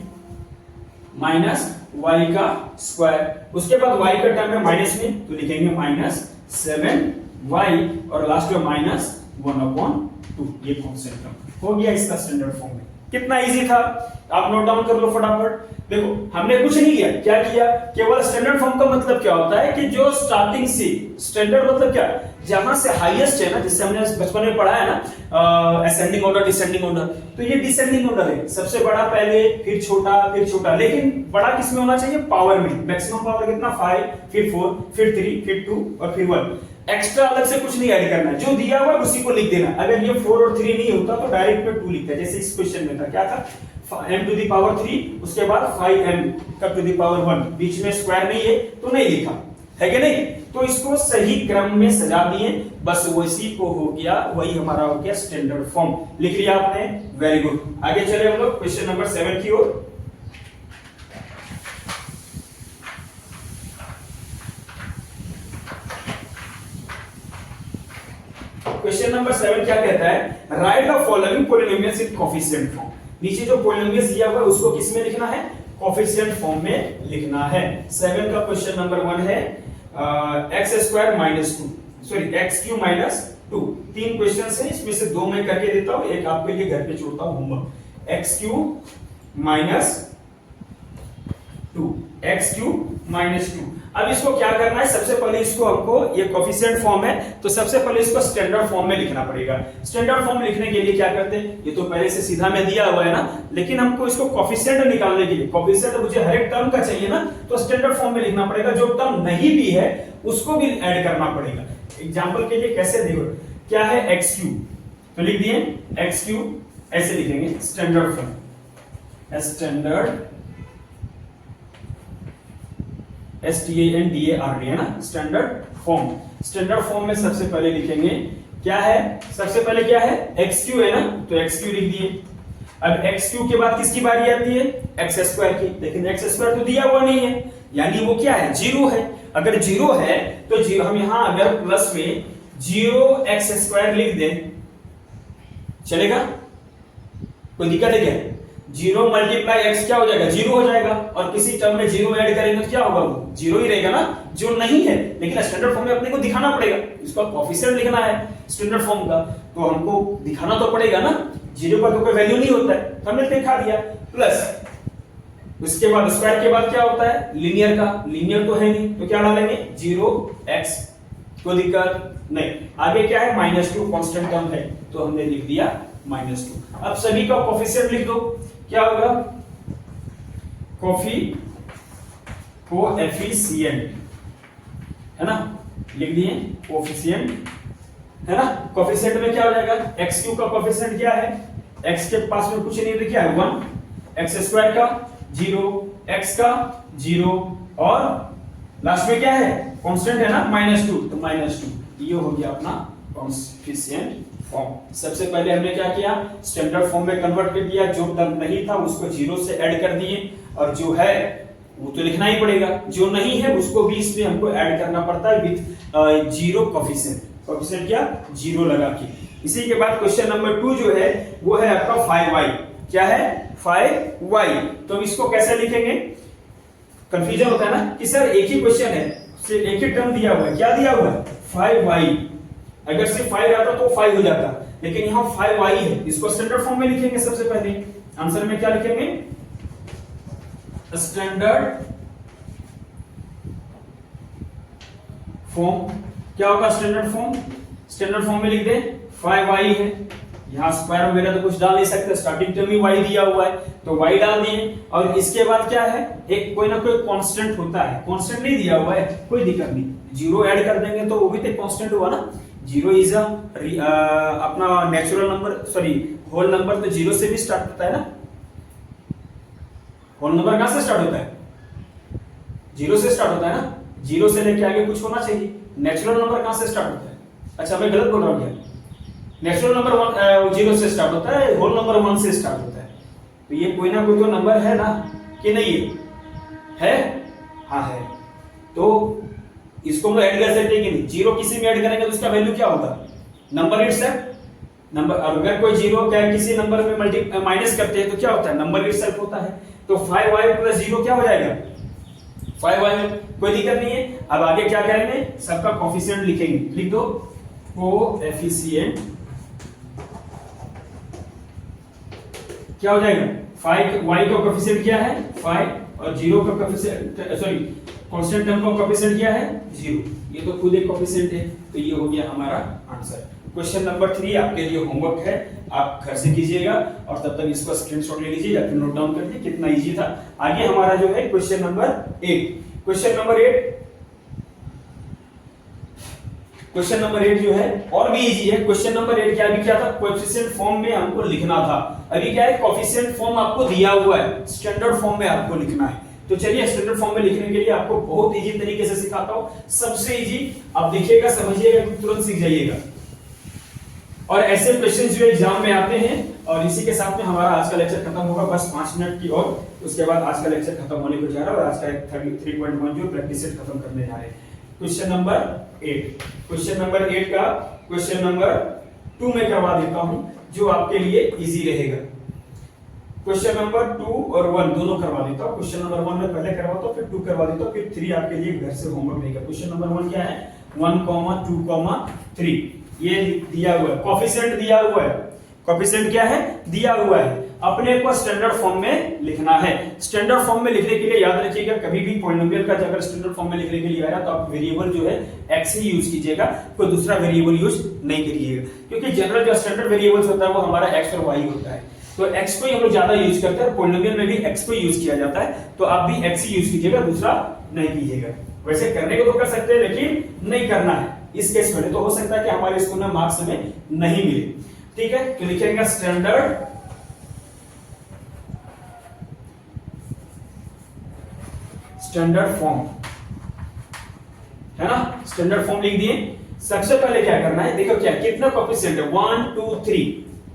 माइनस y का स्क्वायर। उसके बाद y का टर्म है माइनस में, तो लिखेंगे माइनस 7y और लास्ट में माइनस 1/2। ये कांस्टेंट टर्म हो गया इसका स्टैंडर्ड फॉर्म में। कितना इजी था, आप नोट डाउन कर लो फटाफट। देखो हमने कुछ नहीं किया, क्या किया? केवल स्टैंडर्ड फॉर्म का मतलब क्या होता है कि जो स्टार्टिंग से, स्टैंडर्ड मतलब क्या? जहां से हाईएस्ट है ना, जिससे हमने बचपन में पढ़ा है ना, असेंडिंग ऑर्डर डिसेंडिंग ऑर्डर, तो ये डिसेंडिंग ऑर्डर है। सबसे बड़ा पहले, फिर छोटा, फिर छोटा, लेकिन बड़ा किसमें होना चाहिए? पावर में। मैक्सिमम पावर कितना? 5, फिर 4, फिर 3, फिर 2 और फिर 1। एक्स्ट्रा अलग से कुछ नहीं ऐड करना है, जो दिया हुआ है उसी को लिख देना। अगर ये 4 और 3 नहीं होता तो डायरेक्ट पे 2 लिखते हैं, जैसे इस क्वेश्चन में था, क्या था? m टू द पावर 3, उसके बाद 5m का टू द पावर 1, बीच में स्क्वायर नहीं है तो नहीं लिखा है कि नहीं। तो इसको सही क्रम में सजा दिए, बस वैसी को हो गया, वही हमारा हो गया स्टैंडर्ड फॉर्म। लिख लिया आपने, वेरी गुड। आगे चले हम लोग क्वेश्चन नंबर 7 की ओर। क्वेश्चन नंबर 7 क्या कहता है? Right the following polynomials in coefficient form. नीचे जो पॉलिनोमियल्स दिया हुआ है उसको किस में लिखना है? कोएफिशिएंट फॉर्म में लिखना है। 7 का क्वेश्चन नंबर 1 है x² - 2, सॉरी x³ - 2। 3 क्वेश्चंस हैं, इसमें से 2 मैं करके देता हूं, एक आपके लिए घर पे छोड़ता हूं होमवर्क। x³ - 2, x³ - 2। अब इसको क्या करना है? सबसे पहले इसको हमको, ये कोएफिशिएंट फॉर्म है तो सबसे पहले इसको स्टैंडर्ड फॉर्म में लिखना पड़ेगा। स्टैंडर्ड फॉर्म लिखने के लिए क्या करते हैं? ये तो पहले से सीधा में दिया हुआ है ना, लेकिन हमको इसको कोएफिशिएंट निकालने के लिए, कोएफिशिएंट मुझे हर एक टर्म का चाहिए ना, तो स्टैंडर्ड फॉर्म में लिखना पड़ेगा। जो टर्म नहीं भी है उसको भी ऐड करना पड़ेगा। एग्जांपल के लिए कैसे देखो, क्या है? x³, तो लिख दिए x³, ऐसे लिखेंगे स्टैंडर्ड फॉर्म, स्टैंडर्ड STANDARD है ना, स्टैंडर्ड फॉर्म। स्टैंडर्ड फॉर्म में सबसे पहले लिखेंगे क्या है? सबसे पहले क्या है? x³ है ना, तो x³ लिख दिए। अब x³ के बाद किसकी बारी आती है? x² की, लेकिन x² तो दिया हुआ नहीं है, यानी वो क्या है? 0 है। अगर 0 है तो 0 हम यहां अगर प्लस में 0x² लिख दें, चलेगा? कोई दिक्कत है क्या? 0 मल्टीप्लाई x क्या हो जाएगा? 0 हो जाएगा। और किसी टर्म में 0 ऐड करेंगे तो क्या होगा? वो 0 ही रहेगा ना, जो नहीं है। लेकिन स्टैंडर्ड फॉर्म में अपने को दिखाना पड़ेगा, इसका कोएफिशिएंट लिखना है स्टैंडर्ड फॉर्म का, तो हमको दिखाना तो पड़ेगा ना। 0 का तो कोई वैल्यू नहीं होता है, तो हमने दिखा दिया। प्लस उसके बाद स्क्वायर के बाद क्या होता है? लीनियर का, लीनियर तो है नहीं, तो क्या डालेंगे? 0x, कोई दिक्कत नहीं। आगे क्या है? -2 कांस्टेंट टर्म है, तो हमने लिख दिया -2। अब सभी का कोएफिशिएंट लिख दो, क्या होगा? कोएफिशिएंट है ना, लिख दिए कोएफिशिएंट है ना। कोएफिशिएंट में क्या हो जाएगा? x³ का कोएफिशिएंट क्या है? x के पास में कुछ नहीं लिखा है 1, x² का 0, x का 0 और लास्ट में क्या है? कांस्टेंट है ना -2, तो -2। ये हो गया अपना कोएफिशिएंट फॉर्म। सबसे पहले हमने क्या किया? स्टैंडर्ड फॉर्म में कन्वर्ट कर दिया। जो टर्म नहीं था उसको 0 से ऐड कर दिए, और जो है वो तो लिखना ही पड़ेगा, जो नहीं है उसको भी इसमें हमको ऐड करना पड़ता है विद 0 कोएफिशिएंट। कोएफिशिएंट क्या? 0 लगा के। इसी के बाद क्वेश्चन नंबर 2 जो है वो है आपका 5y। क्या है? 5y। तो इसको कैसे लिखेंगे? कंफ्यूजन होता है ना कि सर एक ही क्वेश्चन है, सिर्फ एक ही टर्म दिया हुआ है। क्या दिया हुआ है? 5y। अगर सिर्फ 5 रहता तो 5 हो जाता, लेकिन यहां 5y है। इसको स्टैंडर्ड फॉर्म में लिखेंगे। सबसे पहले आंसर में क्या लिखेंगे? Standard form. क्या होगा स्टैंडर्ड फॉर्म? स्टैंडर्ड फॉर्म में लिख दे 5y है, यहाँ स्क्वायर वगैरह तो कुछ डाल नहीं सकते, स्टार्टिंग टर्म ही y दिया हुआ है तो y डाल दिए। और इसके बाद क्या है, एक कोई ना कोई कांस्टेंट होता है, कांस्टेंट नहीं दिया हुआ है कोई दिक्कत नहीं, जीरो ऐड कर देंगे तो वो भी तो कांस्टेंट हुआ ना। जीरो इज अपना natural number, sorry whole number तो जीरो से भी स्टार्ट होता है ना। होल नंबर कहां से स्टार्ट होता है, जीरो से स्टार्ट होता है ना, जीरो से लेके आगे कुछ होना चाहिए। नेचुरल नंबर कहां से स्टार्ट होता है, अच्छा मैं गलत बोल रहा हूं क्या, नेचुरल नंबर जीरो से स्टार्ट होता है, होल नंबर वन से स्टार्ट होता है। तो ये कोई ना कोई तो नंबर है ना कि नहीं है, हाँ है। तो इसको हम ऐड कर सकते हैं कि नहीं, जीरो किसी में ऐड करेंगे तो उसका वैल्यू क्या होगा, नंबर इटसेल्फ। नंबर अगर कोई जीरो क्या किसी नंबर में मल्टी माइनस करते हैं तो क्या होता है, नंबर इटसेल्फ होता है। तो 5y प्लस 0 क्या हो जाएगा, 5y में कोई दिक्कत नहीं है। अब आगे क्या करेंगे, सबका कोफिशिएंट लिखेंगे, लिख दो कोएफिशिएंट क्या हो जाएगा, 5y का कोफिशिएंट क्या है 5 और 0 का कोफिशिएंट, सॉरी कांस्टेंट टर्म का कोफिशिएंट क्या है 0, ये तो खुद एक कोफिशिएंट है। तो ये हो गया हमारा आंसर। क्वेश्चन नंबर 3 आपके लिए होमवर्क है, आप घर से कीजिएगा और तब तक इसको स्क्रीनशॉट ले लीजिए या फिर नोट डाउन कर लीजिए, कितना इजी था। आगे हमारा जो है क्वेश्चन नंबर 8, क्वेश्चन नंबर 8 जो है और भी इजी है। क्वेश्चन नंबर 8 क्या, अभी क्या था, कोएफिशिएंट फॉर्म में हमको लिखना था, अभी क्या है कोएफिशिएंट फॉर्म आपको दिया हुआ है, स्टैंडर्ड फॉर्म में आपको लिखना है। तो चलिए स्टैंडर्ड फॉर्म में लिखने के लिए आपको बहुत इजी तरीके से सिखाता हूं, सबसे इजी, आप देखिएगा समझिएगा तुरंत सीख जाइएगा। और ऐसे क्वेश्चन जो एग्जाम में आते हैं। और इसी के साथ में हमारा आज का लेक्चर खत्म होगा, बस 5 मिनट की, और उसके बाद आज का लेक्चर खत्म होने को जा रहा है और आज का 3.1 जो प्रैक्टिस सेट खत्म करने जा रहे हैं। क्वेश्चन नंबर 8, क्वेश्चन नंबर 8 का क्वेश्चन नंबर 2 में करवा देता हूं जो आपके लिए इजी रहेगा। क्वेश्चन नंबर 2 और 1 दोनों करवा देता हूं, क्वेश्चन नंबर 1 में पहले करवाता हूं, फिर 2 करवा देता हूं, फिर 3 आपके लिए घर से होमवर्क रहेगा। क्वेश्चन नंबर 1 क्या है, 1, 2, 3 ये दिया हुआ है, कोफिशिएंट दिया हुआ है, कोफिशिएंट क्या है दिया हुआ है, अपने को स्टैंडर्ड फॉर्म में लिखना है। स्टैंडर्ड फॉर्म में लिखने के लिए याद रखिएगा, कभी भी पॉलिनोमियल का अगर स्टैंडर्ड फॉर्म में लिखने के लिए आया तो आप वेरिएबल जो है x ही यूज कीजिएगा, कोई दूसरा वेरिएबल यूज नहीं करिएगा, क्योंकि जनरल जो स्टैंडर्ड वेरिएबल्स होता है वो हमारा x और y होता है, तो x को ही हम लोग ज्यादा यूज करते हैं, पॉलिनोमियल में भी x को यूज किया जाता है, तो आप भी x ही यूज कीजिएगा, दूसरा नहीं कीजिएगा। वैसे करने को तो कर सकते हैं लेकिन नहीं करना है इस केस में, तो हो सकता है कि हमारे स्कूल में मार्क्स हमें नहीं मिले, ठीक है। तो लिखेंगे स्टैंडर्ड फॉर्म, है ना, स्टैंडर्ड फॉर्म लिख दिए। सबसे पहले क्या करना है, देखो क्या कितना कोफिशिएंट है 1 2 3,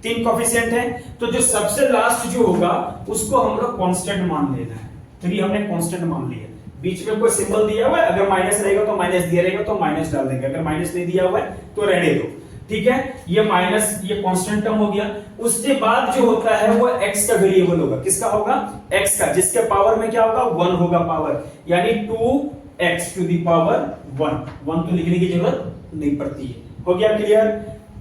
3 कोफिशिएंट है, तो जो सबसे लास्ट जो होगा उसको हम लोग कांस्टेंट मान लेना है। 3 हमने कांस्टेंट मान लिया, बीच में कोई सिंबल दिया हुआ है, अगर माइनस रहेगा तो माइनस दिया रहेगा तो माइनस डाल देंगे, अगर माइनस नहीं दिया हुआ है तो रहने दो, ठीक है। ये माइनस, ये कांस्टेंट टर्म हो गया। उसके बाद जो होता है वो x का वेरिएबल होगा, किसका होगा x का, जिसके पावर में क्या होगा 1 होगा पावर, यानी 2x टू द पावर 1 तो लिखने की जरूरत नहीं पड़ती है। हो गया क्लियर,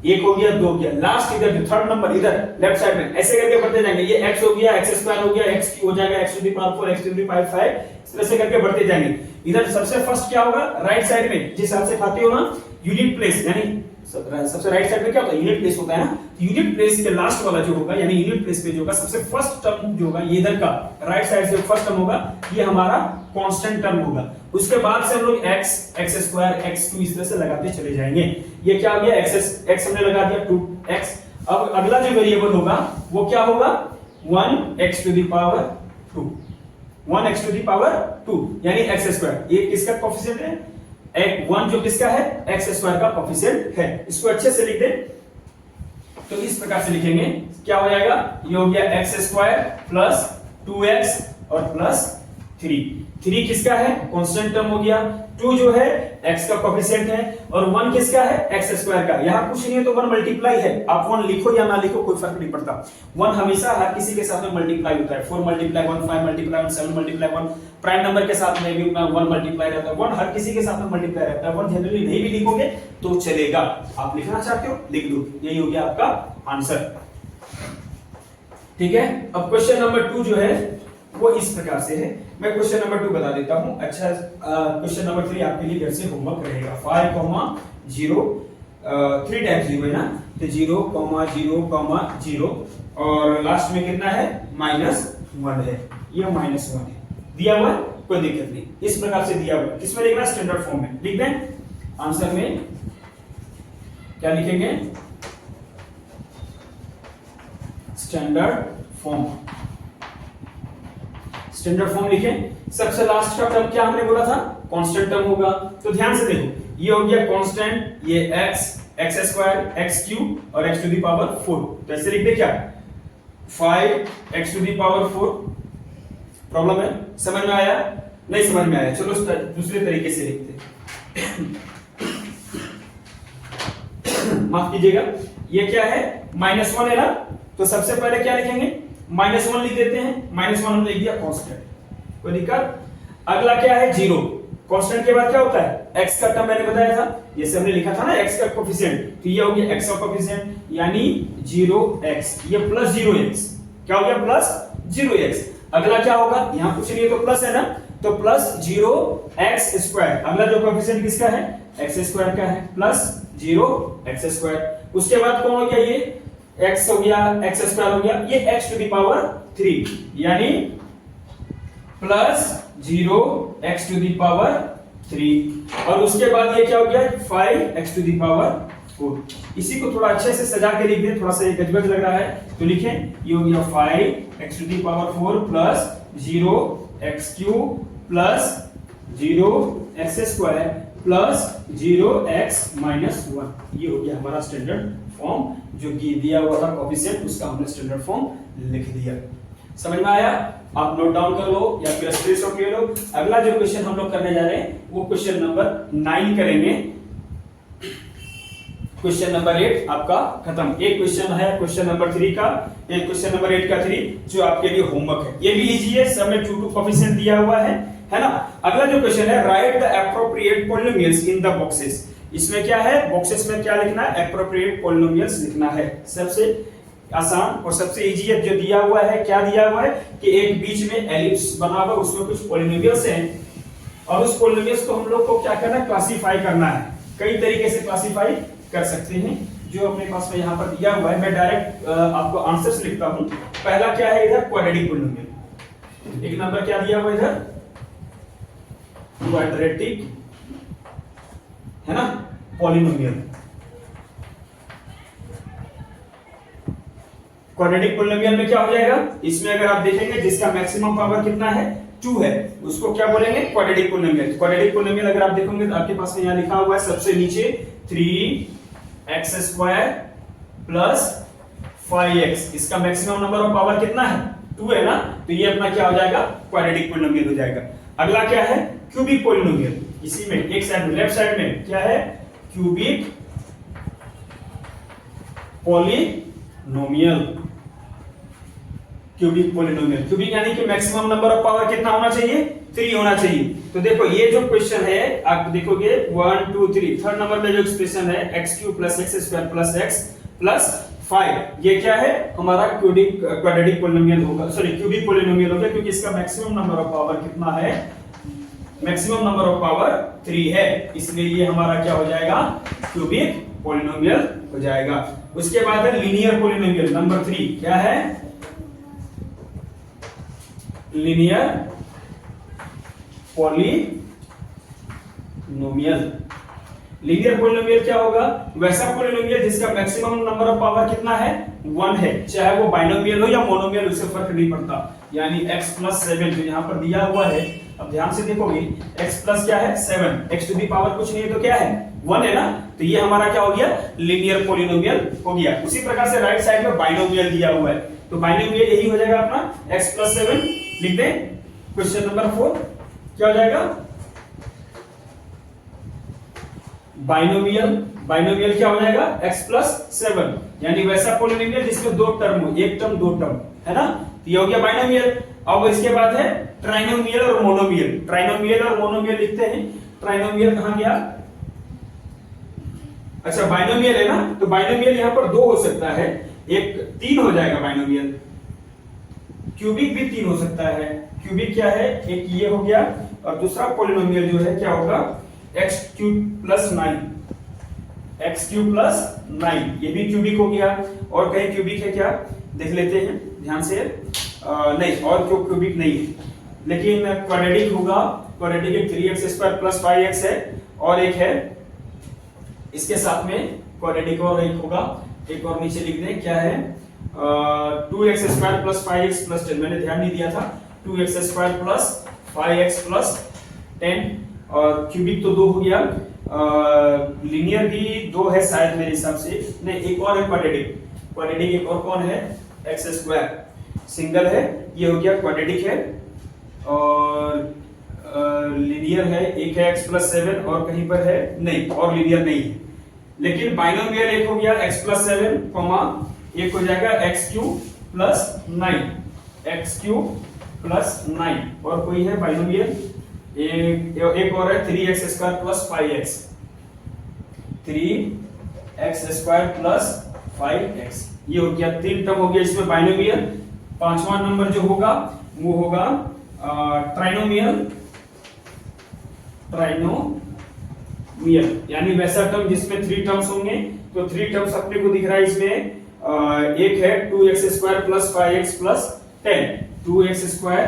एक हो गया, 2 हो गया, लास्ट इधर जो थर्ड नंबर इधर लेफ्ट साइड में ऐसे करके बढ़ते जाएंगे, ये x हो गया, x स्क्वायर हो गया, x क्यूब हो जाएगा, x to the power 4, x to the power 5, इस तरह से करके बढ़ते जाएंगे। इधर सबसे फर्स्ट क्या होगा, राइट साइड में जिस हिसाब से खाते हो ना यूनिट प्लेस, यानी सबसे राइट साइड में क्या होता है यूनिट प्लेस होता है ना, यूनिट प्लेस के लास्ट वाला जो होगा, यानी यूनिट प्लेस पे जो होगा सबसे फर्स्ट टर्म जो होगा, ये इधर का राइट साइड से फर्स्ट टर्म होगा, ये हमारा कांस्टेंट टर्म होगा। उसके बाद से हम लोग x स्क्वायर x2 इस तरह से लगाते चले जाएंगे। ये क्या हो गया, x हमने लगा दिया 2x। अब अगला जो वेरिएबल होगा वो क्या होगा 1x to the power 2, 1x to the power 2 यानी x स्क्वायर, ये किसका कोफिशिएंट है, 1 जो किसका है x स्क्वायर का कोफिशिएंट है। इसको अच्छे से लिख दे, तो इस प्रकार से लिखेंगे, क्या हो जाएगा, ये हो गया x स्क्वायर प्लस 2x और प्लस 3 किसका है कांस्टेंट टर्म हो गया, 2 जो है x का कोफिशिएंट है और 1 किसका है x स्क्वायर का। यहां कुछ नहीं है तो 1 मल्टीप्लाई है, आप 1 लिखो या ना लिखो कोई फर्क नहीं पड़ता, 1 हमेशा हर किसी के साथ में मल्टीप्लाई होता है, 4 multiply 1, 5 multiply 1, 7 multiply 1, prime number के साथ में भी 1 मल्टीप्लाई रहता है, 1 हर किसी के साथ में मल्टीप्लाई रहता है, 1 जनरली नहीं भी लिखोगे तो चलेगा, आप लिखना चाहते हो लिख दो, यही हो गया आपका आंसर, ठीक है। अब क्वेश्चन नंबर 2 जो है वो इस प्रकार से है, मैं क्वेश्चन नंबर 2 बता देता हूं। अच्छा क्वेश्चन नंबर 3 आपके लिए घर से होमवर्क रहेगा, 5, 0 3 टाइम्स 0 है ना, तो 0, 0, 0 और लास्ट में कितना है -1 है, ये -1 है दिया हुआ, कोई दिक्कत नहीं, इस प्रकार से दिया हुआ। किसमें लिखना है? स्टैंडर्ड फॉर्म में लिख दें। आंसर में क्या लिखेंगे? स्टैंडर्ड फॉर्म, स्टैंडर्ड फॉर्म लिखें। सबसे लास्ट का टर्म क्या हमने बोला था? कांस्टेंट टर्म होगा। तो ध्यान से देखो, ये हो गया कांस्टेंट, ये x स्क्वायर, x क्यूब और x टू द पावर 4। तो ऐसे लिख दे क्या? 5x to the power 4। Problem है? समझ में आया? नहीं समझ में आया? चलो दूसरे तरीके से लिखते हैं। माफ कीजिएगा, ये क्या है? -1 है ना, तो सबसे पहले क्या लिखेंगे? -1 लिख देते हैं। -1 हमने लिख दिया कांस्टेंट, कोई दिक्कत? अगला क्या है? 0। कांस्टेंट के बाद क्या होता है? x का टर्म मैंने बताया था, जैसे हमने लिखा था ना x का कोफिशिएंट, तो ये हो गया x का कोफिशिएंट यानी 0x, ये प्लस 0x, क्या हो गया? Plus 0x। अगला क्या होगा? यहां कुछ नहीं है तो प्लस है ना, तो प्लस 0x स्क्वायर। अगला जो कोफिशिएंट किसका है? x स्क्वायर का है, प्लस 0x स्क्वायर। उसके बाद कौन हो गया? ये x हो गया, x स्क्वायर हो गया, ये x टू द पावर 3 यानी plus 0x to the power 3। और उसके बाद ये क्या हो गया? 5x to the power 4। इसी को थोड़ा अच्छे से सजा के लिख दें, थोड़ा सा ये गजबज लग रहा है, तो लिखें ये हो गया 5x to the power 4 plus 0x cube plus 0x square plus 0x minus 1। ये हो गया हमारा स्टैंडर्ड फॉर्म, जो कि दिया हुआ था कोफिशिएंट, उसका हमने स्टैंडर्ड फॉर्म लिख दिया। समझ में आया? आप नोट डाउन कर लो या फिर स्क्रीनशॉट ले लो। अगला जो क्वेश्चन हम लोग करने जा रहे हैं वो क्वेश्चन नंबर 9 करेंगे। क्वेश्चन नंबर 8 आपका खत्म। एक क्वेश्चन है क्वेश्चन नंबर 3 का, एक क्वेश्चन नंबर 8 का 3 जो आपके लिए होमवर्क है। ये भी इजी है, सब में 2 कोफिशिएंट दिया हुआ है ना। अगला जो क्वेश्चन है, right the appropriate polynomials in the boxes. इसमें क्या है? बॉक्सेस में क्या लिखना है? एप्रोप्रिएट पॉलिनोमियल्स लिखना है। सबसे आसान और सबसे इजी है जो दिया हुआ है। क्या दिया हुआ है कि एक बीच में एलिप्स बना हुआ, उसमें कुछ पॉलिनोमियल्स हैं और उस पॉलिनोमियल्स को हम लोग को क्या करना है? क्लासिफाई करना है। कई तरीके से क्लासिफाई कर सकते हैं, जो अपने पास में यहाँ पर दिया हुआ है। मैं डायरेक्ट आपको आंसर्स लिखता हूं। पहला क्या है इधर? Quadratic polynomial. एक नंबर क्या दिया हुआ इधर? क्वाड्रेटिक, है ना, पॉलिनोमियल। क्वाड्रेटिक पॉलिनोमियल में क्या हो जाएगा? इसमें अगर आप देखेंगे जिसका मैक्सिमम पावर कितना है? 2 है, उसको क्या बोलेंगे? Quadratic polynomial. क्वाड्रेटिक पॉलिनोमियल अगर आप देखोगे तो आपके पास में यहाँ लिखा हुआ है सबसे नीचे 3x स्क्वायर प्लस 5x। इसका मैक्सिमम नंबर ऑफ पावर कितना है? 2 है ना, तो ये अपना क्या हो जाएगा? क्वाड्रेटिक पॉलिनोमियल हो जाएगा। अगला क्या है? Cubic polynomial. इसी में एक साइड में, लेफ्ट साइड में क्या है? Cubic polynomial. Cubic polynomial, cubic यानी कि मैक्सिमम नंबर ऑफ पावर कितना होना चाहिए? 3 होना चाहिए। तो देखो ये जो क्वेश्चन है आप देखोगे 1 2 3, थर्ड नंबर में जो एक्सप्रेशन है x³ plus x square plus x plus 5, ये क्या है? हमारा क्वाड्रेटिक पॉलिनोमियल होगा, सॉरी क्यूबिक पॉलिनोमियल होगा, क्योंकि इसका मैक्सिमम नंबर ऑफ पावर कितना है? मैक्सिमम नंबर ऑफ पावर 3 है, इसलिए ये हमारा क्या हो जाएगा? क्यूबिक पॉलिनोमियल हो जाएगा। उसके बाद है लीनियर पॉलिनोमियल नंबर 3। क्या है? Linear polynomial. लीनियर पॉलिनोमियल क्या होगा? वैसा पॉलिनोमियल जिसका मैक्सिमम नंबर ऑफ पावर कितना है? 1 है, चाहे वो बाइनोमियल हो या मोनोमियल, उससे फर्क नहीं पड़ता। यानी x प्लस 7 जो यहाँ पर दिया हुआ है, अब ध्यान से देखोगे x प्लस क्या है? 7, x टू दी पावर कुछ नहीं है तो क्या है? 1 है ना, तो ये हमारा क्या हो गया? लीनियर पॉलिनोमियल हो गया। उसी प्रकार से राइट साइड में बाइनोमियल दिया हुआ है, तो बाइनोमियल यही हो जाएगा अपना x प्लस 7। लिख दें क्वेश्चन नंबर 4 क्या हो जाएगा? बाइनोमियल। बाइनोमियल क्या हो जाएगा? x प्लस 7, यानी वैसा पॉलिनोमियल जिसमें 2 टर्म हो, एक टर्म 2 टर्म, है ना, तो ये हो गया बाइनोमियल। अब इसके बाद है ट्राइनोमियल और मोनोमियल। ट्राइनोमियल और मोनोमियल लिखते हैं। ट्राइनोमियल कहां गया? अच्छा बाइनोमियल है ना, तो बाइनोमियल यहां पर 2 हो सकता है, एक 3 हो जाएगा बाइनोमियल। क्यूबिक भी 3 हो सकता है। क्यूबिक क्या है? एक ये हो गया, और दूसरा पॉलिनोमियल जो है क्या होगा? x³ plus 9, x cube plus 9, ये भी क्यूबिक हो गया। और कहीं क्यूबिक है क्या, देख लेते हैं ध्यान से। नहीं, और क्यों क्यूबिक नहीं है, लेकिन क्वाड्रेटिक होगा। क्वाड्रेटिक एक 3x² प्लस 5x है, और एक है इसके साथ में क्वाड्रेटिक और एक होगा, एक और नीचे लिख दें, क्या है 2x² प्लस 5x प्लस 10, मैंने ध्यान नहीं दिया था। 2x² प्लस 5x प्लस 10, और क्यूबिक तो 2 हो गया, लीनियर भी 2 है शायद मेरे हिसाब से, नहीं एक और है क्वाड्रेटिक। क्वाड्रेटिक एक और कौन है, x², सिंगल है, ये हो गया क्वाड्रेटिक है। और लीनियर है, एक है x प्लस 7 और कहीं पर है नहीं, और लीनियर नहीं है। लेकिन बाइनोमियल एक हो गया x प्लस 7, एक हो जाएगा x cube plus 9, x cube plus 9, और कोई है बाइनोमियल एक और है 3x² plus 5x, 3x² plus 5x, ये हो गया 3 टर्म हो गया इसमें बाइनोमियल। पांचवा नंबर जो होगा वो होगा ट्राइनोमियल, यानी वैसा टर्म जिसमें 3 टर्म्स होंगे। तो 3 टर्म्स अपने को दिख रहा है इसमें, एक है 2x² plus 5x plus 10, 2x²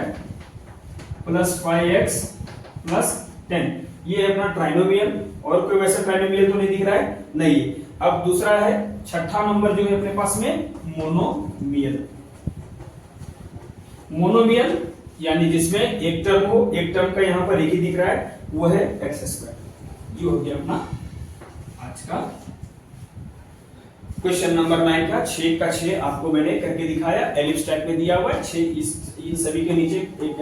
plus 5x plus 10, ये है अपना ट्राइनोमियल। और कोई वैसा ट्राइनोमियल तो नहीं दिख रहा है, नहीं। अब दूसरा है, छठा नंबर जो है अपने पास में मोनोमियल। मोनोमियल यानी जिसमें एक टर्म हो, एक टर्म का यहां पर एक ही दिख रहा है, वो है x²। ये हो गया अपना आज का क्वेश्चन नंबर 9 का 6 का 6 आपको मैंने करके दिखाया। एलिप्स टाइप में दिया हुआ है 6, इन सभी के नीचे एक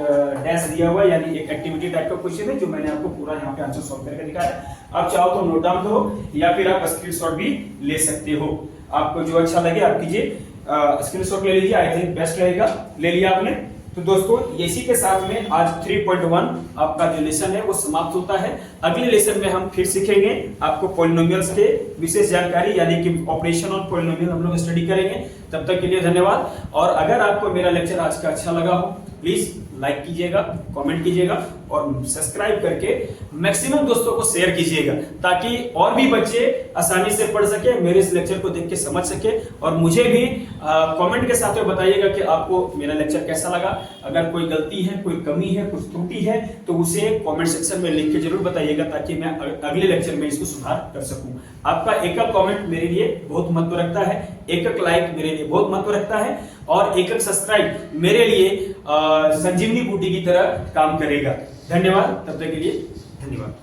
डैश दिया हुआ है, यानी एक एक्टिविटी टाइप का क्वेश्चन है जो मैंने आपको पूरा यहाँ पे आंसर सॉल्व करके दिखाया। आप चाहो तो नोट डाउन करो, या फिर आप स्क्रीनशॉट भी ले सकते हो, आपको जो अच्छा लगे आप कीजिए, स्क्रीनशॉट ले लीजिए, आई थिंक बेस्ट रहेगा। ले लिया आपने तो दोस्तों, इसी के साथ में आज 3.1 आपका जो लेसन है वो समाप्त होता है। अगले लेसन में हम फिर सीखेंगे आपको पॉलिनोमियल्स के विशेष जानकारी, यानी कि ऑपरेशन ऑन पॉलिनोमियल हम लोग स्टडी करेंगे। तब तक के लिए धन्यवाद। और अगर आपको मेरा लेक्चर आज का अच्छा लगा हो, प्लीज लाइक कीजिएगा, कमेंट कीजिएगा और सब्सक्राइब करके मैक्सिमम दोस्तों को शेयर कीजिएगा, ताकि और भी बच्चे आसानी से पढ़ सके, मेरे इस लेक्चर को देख के समझ सके। और मुझे भी कमेंट के साथ में बताइएगा कि आपको मेरा लेक्चर कैसा लगा। अगर कोई गलती है, कोई कमी है, कुछ त्रुटि है, तो उसे कमेंट सेक्शन में लिख के जरूर बताइएगा, ताकि मैं अगले लेक्चर में इसको सुधार कर सकूं। आपका एक कमेंट मेरे लिए बहुत महत्व रखता है, एक लाइक मेरे लिए बहुत महत्व रखता है, और एक सब्सक्राइब मेरे लिए संजीवनी बूटी की तरह काम करेगा। धन्यवाद, तब तक के लिए धन्यवाद।